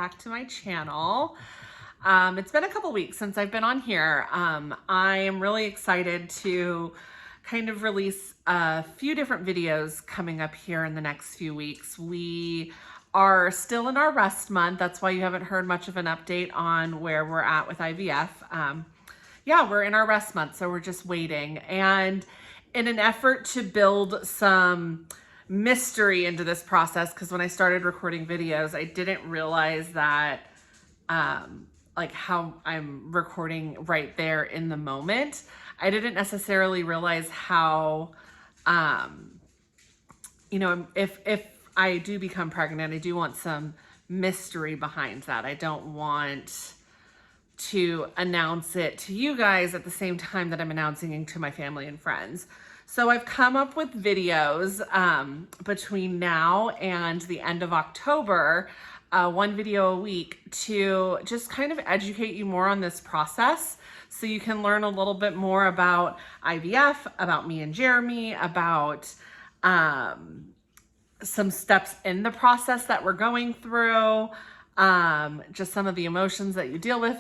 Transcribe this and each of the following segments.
back to my channel. It's been a couple weeks since I've been on here. I am really excited to kind of release a few different videos coming up here in the next few weeks. We are still in our rest month. That's why you haven't heard much of an update on where we're at with IVF. Yeah, we're in our rest month, so we're just waiting. And in an effort to build some mystery into this process, because when I started recording videos, I didn't realize that like how I'm recording right there in the moment. I didn't necessarily realize how, you know, if I do become pregnant, I do want some mystery behind that. I don't want to announce it to you guys at the same time that I'm announcing it to my family and friends. So I've come up with videos between now and the end of October, one video a week, to just kind of educate you more on this process so you can learn a little bit more about IVF, about me and Jeremy, about some steps in the process that we're going through, just some of the emotions that you deal with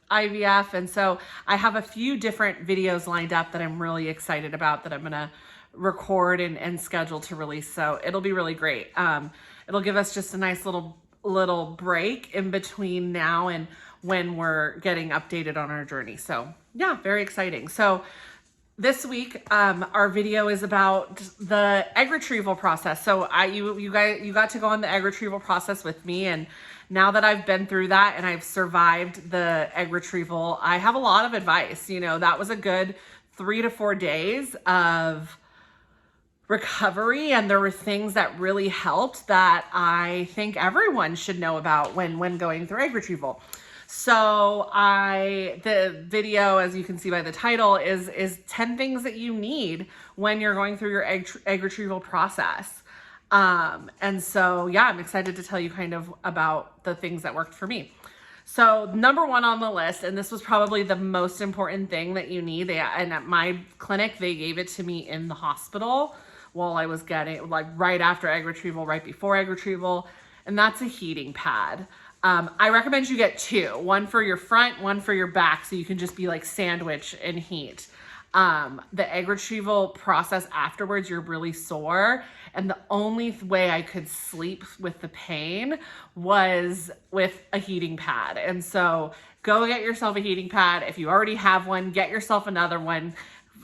IVF. And so I have a few different videos lined up that I'm really excited about that I'm gonna record and schedule to release. So it'll be really great. It'll give us just a nice little break in between now and when we're getting updated on our journey. So yeah, very exciting. So this week, our video is about the egg retrieval process. So you got to go on the egg retrieval process with me, and now that I've been through that and I've survived the egg retrieval, I have a lot of advice. You know, that was a good 3 to 4 days of recovery, and there were things that really helped that I think everyone should know about when going through egg retrieval. So the video, as you can see by the title, is 10 things that you need when you're going through your egg retrieval process. And so, yeah, I'm excited to tell you kind of about the things that worked for me. So number one on the list, and this was probably the most important thing that you need, and at my clinic, they gave it to me in the hospital while I was getting, like, right after egg retrieval, right before egg retrieval, and that's a heating pad. I recommend you get 2, one for your front, one for your back, so you can just be like sandwich and heat. The egg retrieval process afterwards, you're really sore, and the only way I could sleep with the pain was with a heating pad. And so go get yourself a heating pad. If you already have one, get yourself another one,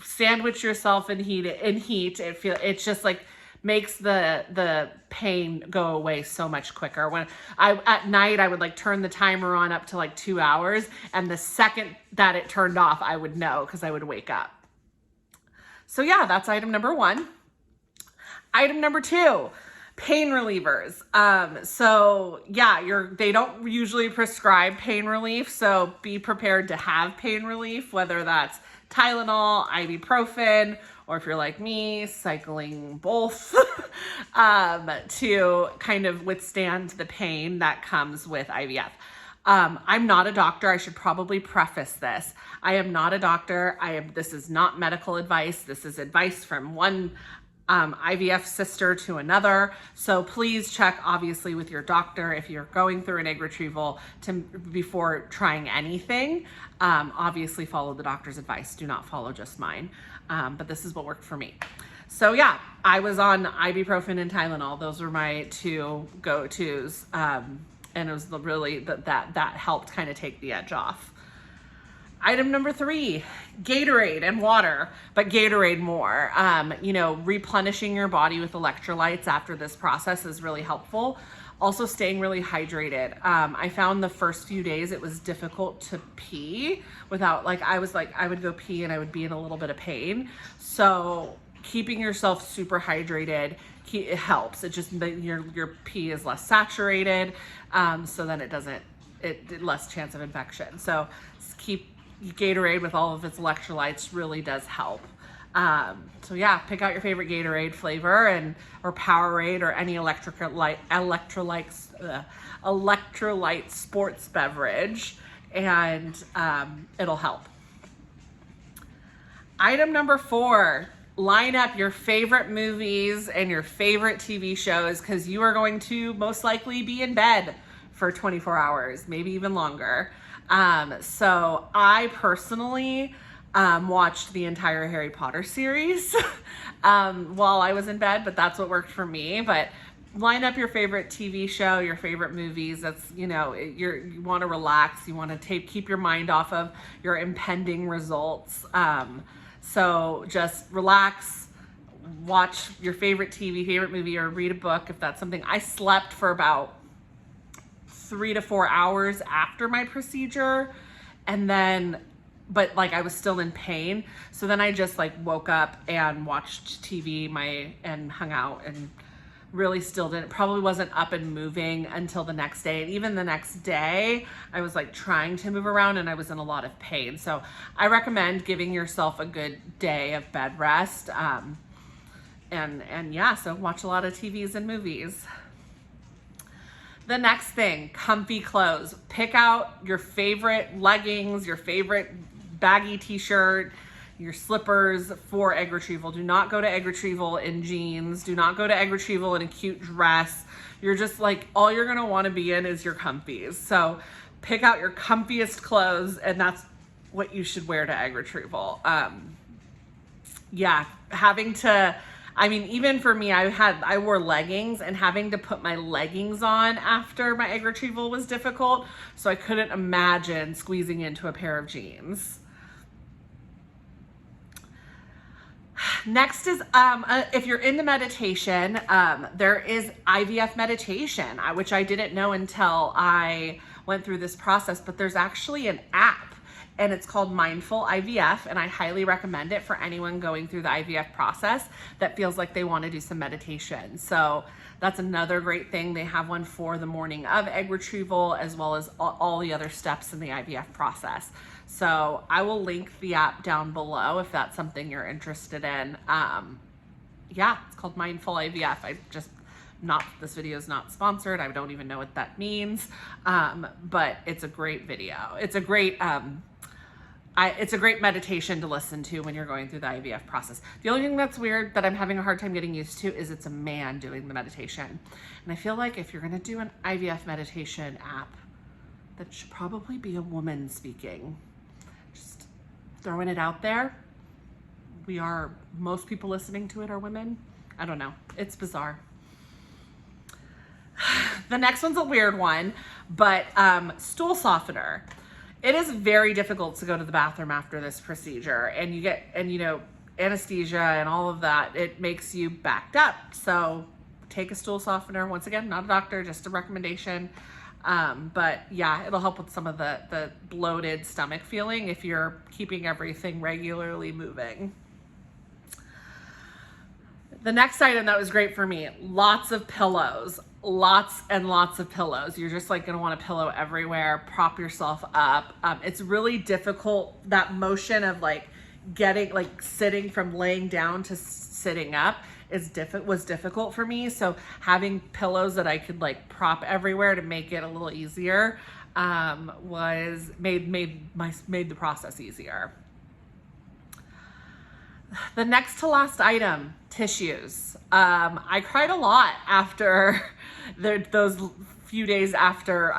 sandwich yourself and heat it. It's just like makes the pain go away so much quicker. When at night, I would like turn the timer on up to like 2 hours, and the second that it turned off, I would know because I would wake up. So yeah, that's item number 1. Item number 2, pain relievers. So yeah, they don't usually prescribe pain relief, so be prepared to have pain relief, whether that's Tylenol, ibuprofen, or if you're like me, cycling both to kind of withstand the pain that comes with IVF. I'm not a doctor. I should probably preface this. I am not a doctor. This is not medical advice. This is advice from one IVF sister to another. So please check, obviously, with your doctor if you're going through an egg retrieval before trying anything. Obviously, follow the doctor's advice. Do not follow just mine. But this is what worked for me. So yeah, I was on ibuprofen and Tylenol. Those were my 2 go-tos. And it was really that helped kind of take the edge off. Item number 3, Gatorade and water, but Gatorade more. You know, replenishing your body with electrolytes after this process is really helpful. Also staying really hydrated. I found the first few days it was difficult to pee without, I would go pee and I would be in a little bit of pain. So keeping yourself super hydrated, it helps. It just, your pee is less saturated, so then less chance of infection. So keep Gatorade with all of its electrolytes really does help. So yeah, pick out your favorite Gatorade flavor or Powerade or any electrolyte sports beverage, and it'll help. Item number 4, line up your favorite movies and your favorite TV shows, because you are going to most likely be in bed for 24 hours, maybe even longer. So I personally watched the entire Harry Potter series while I was in bed, but that's what worked for me. But line up your favorite TV show, your favorite movies. That's, you know, you want to relax. You want to keep your mind off of your impending results. So just relax, watch your favorite TV, favorite movie, or read a book if that's something. I slept for about 3 to 4 hours after my procedure, and then but like I was still in pain. So then I just like woke up and watched TV and hung out, and really still probably wasn't up and moving until the next day. And even the next day, I was like trying to move around and I was in a lot of pain. So I recommend giving yourself a good day of bed rest. And yeah, so watch a lot of TVs and movies. The next thing, comfy clothes. Pick out your favorite leggings, your favorite baggy t-shirt, your slippers for egg retrieval. Do not go to egg retrieval in jeans. Do not go to egg retrieval in a cute dress. You're just like, all you're gonna wanna be in is your comfies. So pick out your comfiest clothes, and that's what you should wear to egg retrieval. Yeah, even for me, I wore leggings, and having to put my leggings on after my egg retrieval was difficult. So I couldn't imagine squeezing into a pair of jeans. Next is, if you're into meditation, there is IVF Meditation, which I didn't know until I went through this process, but there's actually an app, and it's called Mindful IVF, and I highly recommend it for anyone going through the IVF process that feels like they want to do some meditation. So that's another great thing. They have one for the morning of egg retrieval, as well as all the other steps in the IVF process. So I will link the app down below if that's something you're interested in. Yeah, it's called Mindful IVF. This video is not sponsored. I don't even know what that means. But it's a great video. It's a great meditation to listen to when you're going through the IVF process. The only thing that's weird that I'm having a hard time getting used to is it's a man doing the meditation. And I feel like if you're gonna do an IVF meditation app, that should probably be a woman speaking. Just throwing it out there. Most people listening to it are women. I don't know, it's bizarre. The next one's a weird one, but stool softener. It is very difficult to go to the bathroom after this procedure, and you know, anesthesia and all of that, it makes you backed up. So take a stool softener. Once again, not a doctor, just a recommendation. But yeah, it'll help with some of the bloated stomach feeling if you're keeping everything regularly moving. The next item that was great for me, lots of pillows. Lots and lots of pillows. You're just like gonna want a pillow everywhere. Prop yourself up. It's really difficult, that motion of like sitting from laying down to sitting up was difficult for me. So having pillows that I could like prop everywhere to make it a little easier made the process easier. The next to last item, tissues. I cried a lot after those few days after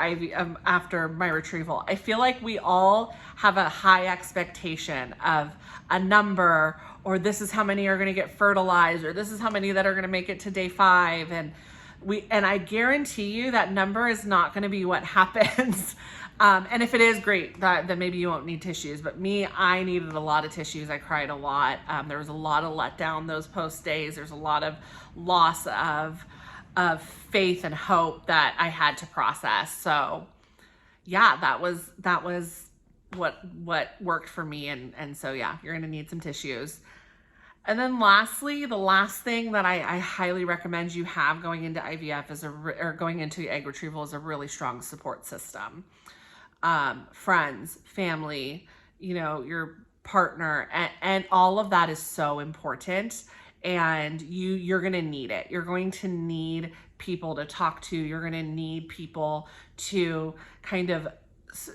after my retrieval. I feel like we all have a high expectation of a number, or this is how many are going to get fertilized, or this is how many that are going to make it to day 5, and I guarantee you that number is not going to be what happens. And if it is, great, then maybe you won't need tissues. But I needed a lot of tissues. I cried a lot. There was a lot of letdown those post days. There's a lot of loss of faith and hope that I had to process. So yeah, that was what worked for me. And so yeah, you're gonna need some tissues. And then lastly, the last thing that I highly recommend you have going into IVF or going into egg retrieval is a really strong support system. Friends, family, you know, your partner, and all of that is so important. And you're going to need it. You're going to need people to talk to. You're going to need people to kind of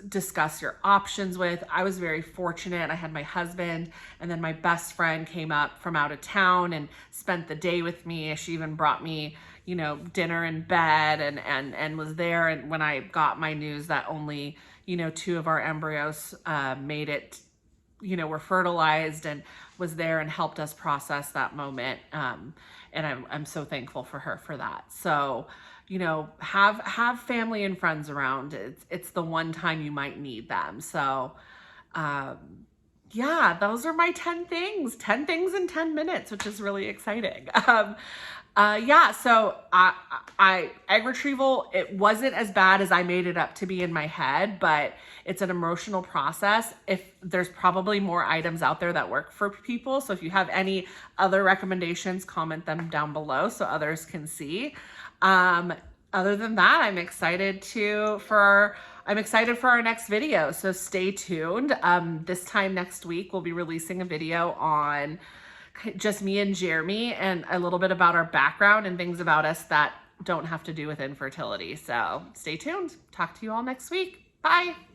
discuss your options with. I was very fortunate. I had my husband, and then my best friend came up from out of town and spent the day with me. She even brought me, you know, dinner in bed and was there. And when I got my news that only, you know, 2 of our embryos made it, you know, were fertilized, and was there and helped us process that moment. And I'm so thankful for her for that. So, you know, have family and friends around. It's the one time you might need them. So, yeah, those are my 10 things in 10 minutes, which is really exciting. Yeah, so egg retrieval, it wasn't as bad as I made it up to be in my head, but it's an emotional process. If there's probably more items out there that work for people. So if you have any other recommendations, comment them down below so others can see. Other than that, I'm excited for our next video. So stay tuned. This time next week, we'll be releasing a video on just me and Jeremy and a little bit about our background and things about us that don't have to do with infertility. So stay tuned. Talk to you all next week. Bye.